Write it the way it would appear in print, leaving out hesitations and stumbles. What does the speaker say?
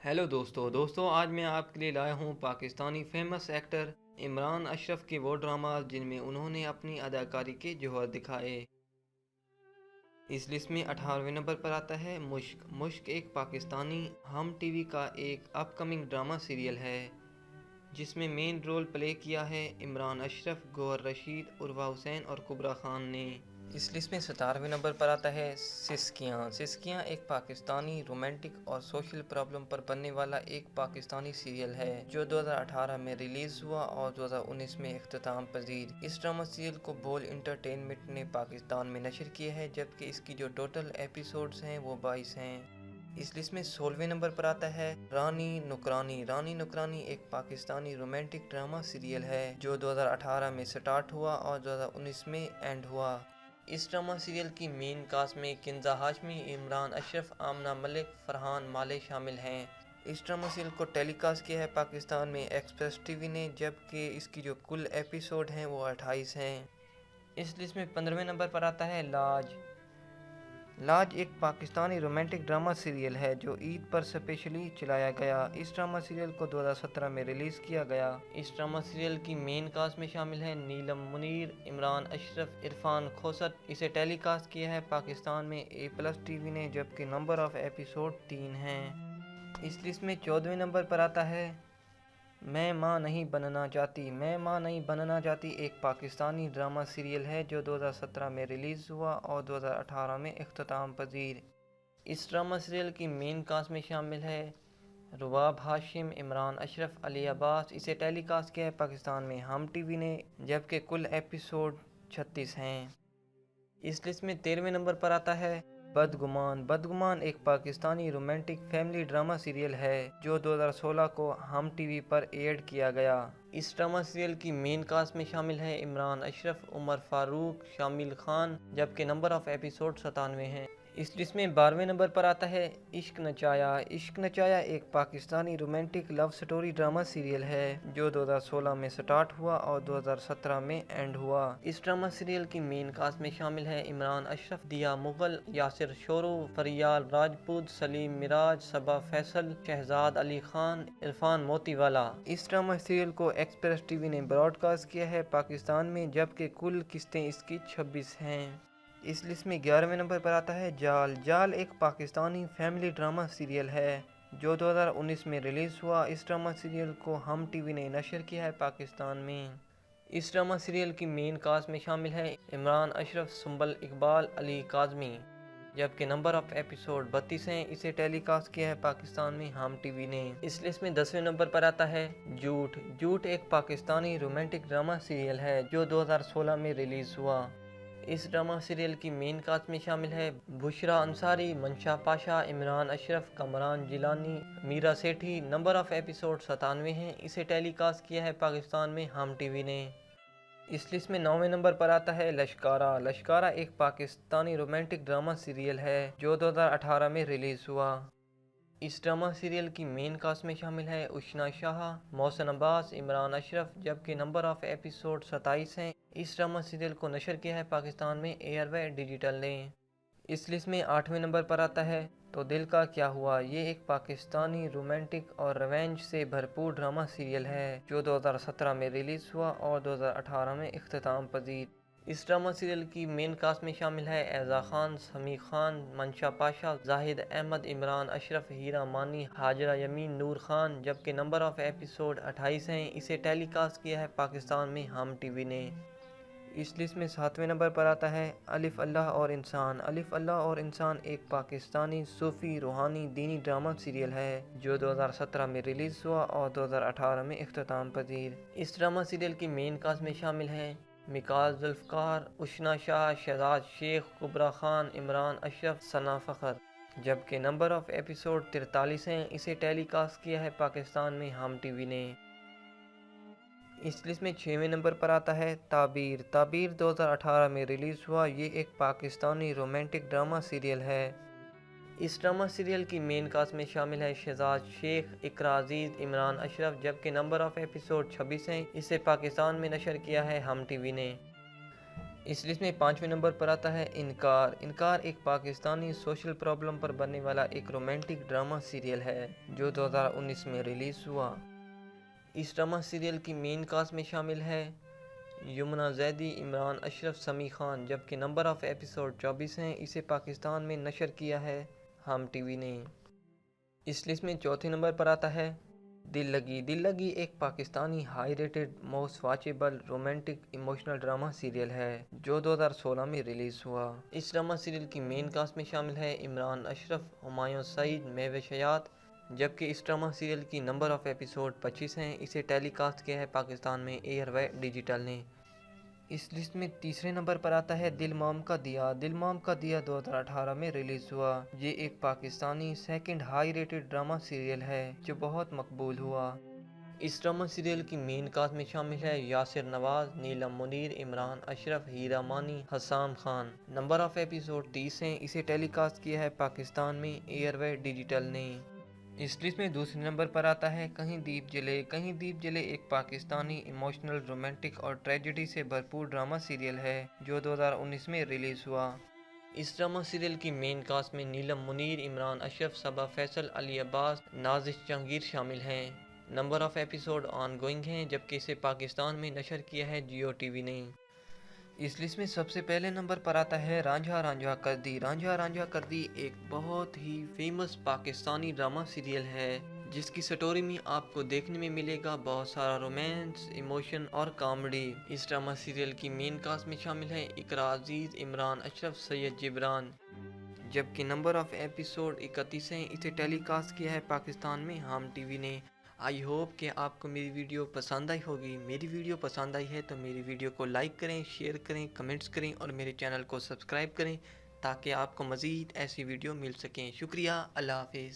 Hello दोस्तों आज मैं आपके लिए लाया हूँ पाकिस्तानी फेमस एक्टर इमरान अशरफ के वो ड्रामाज जिनमें उन्होंने अपनी अदाकारी के जौहर दिखाए। इस लिस्ट में 18वें नंबर पर आता है मुश्क। मुश्क एक पाकिस्तानी हम टीवी का एक अपकमिंग ड्रामा सीरियल है जिसमें मेन रोल प्ले किया है इमरान अशरफ, गौहर रशीद, उर्वा हुसैन और कुबरा खान ने। इस लिस्ट में 17वें नंबर पर आता है सिस्कियाँ। सिस्कियाँ एक पाकिस्तानी रोमांटिक और सोशल प्रॉब्लम पर बनने वाला एक पाकिस्तानी सीरियल है जो 2018 में रिलीज़ हुआ और 2019 में इख्तिताम पजीर। इस ड्रामा सीरियल को बोल इंटरटेनमेंट ने पाकिस्तान में नशर किया है, जबकि इसकी जो टोटल एपिसोड्स हैं वो 22 हैं। इस लिस्ट में 16वें नंबर पर आता है रानी नुकरानी। रानी नुकरानी एक पाकिस्तानी रोमांटिक ड्रामा सीरियल है जो 2018 में स्टार्ट हुआ और 2019 में एंड हुआ। इस ड्रामा सीरियल की मेन कास्ट में किंजा हाशमी, इमरान अशरफ, आमना मलिक, फरहान माले शामिल हैं। इस ड्रामा सीरियल को टेलीकास्ट किया है पाकिस्तान में एक्सप्रेस टीवी ने, जबकि इसकी जो कुल एपिसोड हैं वो 28 हैं। इस लिस्ट में 15वें नंबर पर आता है लाज। लाज एक पाकिस्तानी रोमांटिक ड्रामा सीरियल है जो ईद पर स्पेशली चलाया गया। इस ड्रामा सीरियल को 2017 में रिलीज़ किया गया। इस ड्रामा सीरियल की मेन कास्ट में शामिल है नीलम मुनीर, इमरान अशरफ, इरफान खोसट। इसे टेलीकास्ट किया है पाकिस्तान में A+ टीवी ने, जबकि नंबर ऑफ एपिसोड 3 हैं। इस लिस्ट में 14वें नंबर पर आता है मैं माँ नहीं बनना चाहती। मैं माँ नहीं बनना चाहती एक पाकिस्तानी ड्रामा सीरियल है जो 2017 में रिलीज़ हुआ और 2018 में इख्तिताम पजीर। इस ड्रामा सीरियल की मेन कास्ट में शामिल है रुबाब हाशिम, इमरान अशरफ, अली अब्बास। इसे टेलीकास्ट किया है पाकिस्तान में हम टीवी ने, जबकि कुल एपिसोड 36 हैं। इस लिस्ट में 13वें नंबर पर आता है बदगुमान। बदगुमान एक Pakistani romantic family drama serial है जो 2016 को हम टीवी पर एड किया गया। इस ड्रामा सीरियल की मेन कास्ट में शामिल है इमरान अशरफ, उमर फारूक, शामिल खान, जबकि नंबर ऑफ एपिसोड 97 हैं। इस लिस्ट में 12वें नंबर पर आता है इश्क नचाया। इश्क नचाया एक Pakistani romantic love story drama serial है जो 2016 में स्टार्ट हुआ और 2017 में एंड हुआ। इस ड्रामा सीरियल की मेन कास्ट में शामिल है इमरान अशरफ, दिया मुगल, यासिर शोरो, फरियाल राजपूत, सलीम मिराज, सबा फैसल, शहजाद अली खान, इरफान मोतीवाला। इस ड्रामा सीरियल को एक्सप्रेस टीवी ने ब्रॉडकास्ट किया है पाकिस्तान में, जबकि कुल किस्तें इसकी 26 हैं। इस लिस्ट में 11वें नंबर पर आता है जाल। जाल एक पाकिस्तानी फैमिली ड्रामा सीरियल है जो 2019 में रिलीज़ हुआ। इस ड्रामा सीरियल को हम टीवी ने नशर किया है पाकिस्तान में। इस ड्रामा सीरियल की मेन कास्ट में शामिल है इमरान अशरफ, सुंबल इकबाल, अली काज़मी, जबकि नंबर ऑफ एपिसोड 32 हैं। इसे टेलीकास्ट किया है पाकिस्तान में हम टीवी ने। इस लिस्ट में 10वें नंबर पर आता है झूठ। झूठ एक पाकिस्तानी रोमांटिक ड्रामा सीरियल है जो 2016 में रिलीज़ हुआ। इस ड्रामा सीरियल की मेन कास्ट में शामिल है बुशरा अंसारी, मंशा पाशा, इमरान अशरफ, कमरान जिलानी, मीरा सेठी। नंबर ऑफ एपिसोड 97 हैं। इसे टेलीकास्ट किया है पाकिस्तान में हम टीवी ने। इस लिस्ट में 9वें नंबर पर आता है लश्कारा। लश्कारा एक पाकिस्तानी रोमांटिक ड्रामा सीरियल है जो 2018 में रिलीज़ हुआ। इस ड्रामा सीरियल की मेन कास्ट में शामिल है उशना शाह, मोहसिन अब्बास, इमरान अशरफ, जबकि नंबर ऑफ एपिसोड 27 हैं। इस ड्रामा सीरियल को नशर किया है पाकिस्तान में एयरवे डिजिटल ने। इस लिस्ट में 8वें नंबर पर आता है तो दिल का क्या हुआ। ये एक पाकिस्तानी रोमांटिक और रिवेंज से भरपूर ड्रामा सीरियल है जो 2017 में रिलीज़ हुआ और 2018 में इख्तिताम पजीर। इस ड्रामा सीरियल की मेन कास्ट में शामिल है एज़ा खान, समी खान, मंशा पाशा, जाहिद अहमद, इमरान अशरफ, हीरा मानी, हाजरा यमीन, नूर खान, जबकि नंबर ऑफ एपिसोड 28 हैं। इसे टेलीकास्ट किया है पाकिस्तान में हम टीवी ने। इस लिस्ट में 7वें नंबर पर आता है अलिफ अल्लाह और इंसान। अलिफ अल्लाह और इंसान एक पाकिस्तानी सूफ़ी रूहानी दीनी ड्रामा सीरियल है जो 2017 में रिलीज़ हुआ और 2018 में इख्तिताम पजीर। इस ड्रामा सीरियल की मेन कास्ट में शामिल हैं मिकास जुल्फ़कार, उशना शाह, शहजाद शेख, कुबरा खान, इमरान अशरफ, सना फ़खर, जबकि नंबर ऑफ एपिसोड 43 हैं। इसे टेलीकास्ट किया है पाकिस्तान में हम टीवी ने। इस लिस्ट में 6वें नंबर पर आता है ताबीर। ताबीर 2018 में रिलीज़ हुआ। ये एक पाकिस्तानी रोमांटिक ड्रामा सीरियल है। इस ड्रामा सीरियल की मेन कास्ट में शामिल है शहजाद शेख, इकरा अजीज़, इमरान अशरफ, जबकि नंबर ऑफ एपिसोड 26 हैं। इसे पाकिस्तान में नशर किया है हम टीवी ने। اس لسٹ میں 5ویں نمبر پر آتا ہے انکار۔ انکار ایک پاکستانی سوشل پرابلم پر بننے والا ایک رومانٹک ڈرامہ سیریل ہے جو 2019 میں ریلیز ہوا۔ اس ڈرامہ سیریل کی مین کاسٹ میں شامل ہے یمنا زیدی، عمران اشرف، سمیع خان، جبکہ نمبر آف ایپیسوڈ 24 ہیں۔ اسے پاکستان میں نشر کیا ہے ہم ٹی وی نے۔ اس لسٹ میں 4تھے نمبر پر آتا ہے دل لگی۔ دل لگی ایک Pakistani high rated most watchable romantic emotional drama serial ہے جو 2016 میں ریلیز ہوا۔ اس ڈرامہ سیریل کی مین کاسٹ میں شامل ہے عمران اشرف، ہمایوں سعید، مہوش حیات، جبکہ اس ڈرامہ سیریل کی نمبر آف ایپیسوڈ 25 ہیں۔ اسے ٹیلی کاسٹ کیا ہے پاکستان میں ایئر وے ڈیجیٹل نے۔ اس لسٹ میں تیسرے نمبر پر آتا ہے دل موم کا دیا۔ دل موم کا دیا 2018 میں ریلیز ہوا۔ یہ ایک Pakistani second high rated drama serial ہے جو بہت مقبول ہوا۔ اس ڈرامہ سیریل کی مین کاسٹ میں شامل ہے یاسر نواز، نیلم Munir, Imran Ashraf, Hira Mani, Hassam Khan. Number of episode 30 ہیں۔ اسے ٹیلی کاسٹ کیا ہے پاکستان میں ایئر وے ڈیجیٹل نے۔ اس لسٹ میں دوسرے نمبر پر آتا ہے کہیں دیپ جلے۔ کہیں دیپ جلے ایک پاکستانی ایموشنل، رومانٹک اور ٹریجڈی سے بھرپور ڈرامہ سیریل ہے جو 2019 میں ریلیز ہوا۔ اس ڈرامہ سیریل کی مین کاسٹ میں نیلم منیر، عمران اشرف، صبا فیصل، علی عباس، نازش جہانگیر شامل ہیں۔ Number of episode on going ہیں، جبکہ اسے پاکستان میں نشر کیا ہے جیو ٹی وی نے۔ اس لسٹ میں سب سے پہلے نمبر پر آتا ہے رانجھا رانجھا کر دی۔ رانجھا رانجھا کر دی ایک بہت ہی فیمس پاکستانی ڈرامہ سیریل ہے جس کی سٹوری میں آپ کو دیکھنے میں ملے گا بہت سارا رومانس، ایموشن اور کامیڈی۔ اس ڈرامہ سیریل کی مین کاسٹ میں شامل ہیں اقرا عزیز، عمران اشرف، سید جبران، جبکہ نمبر آف ایپیسوڈ 31 ہیں۔ اسے ٹیلی کاسٹ کیا ہے پاکستان میں ہم ٹی وی نے۔ آئی ہوپ کہ آپ کو میری ویڈیو پسند آئی ہوگی۔ میری ویڈیو پسند آئی ہے تو میری ویڈیو کو لائک کریں، شیئر کریں، کمنٹس کریں اور میرے چینل کو سبسکرائب کریں تاکہ آپ کو مزید ایسی ویڈیو مل سکیں۔ شکریہ، اللہ حافظ۔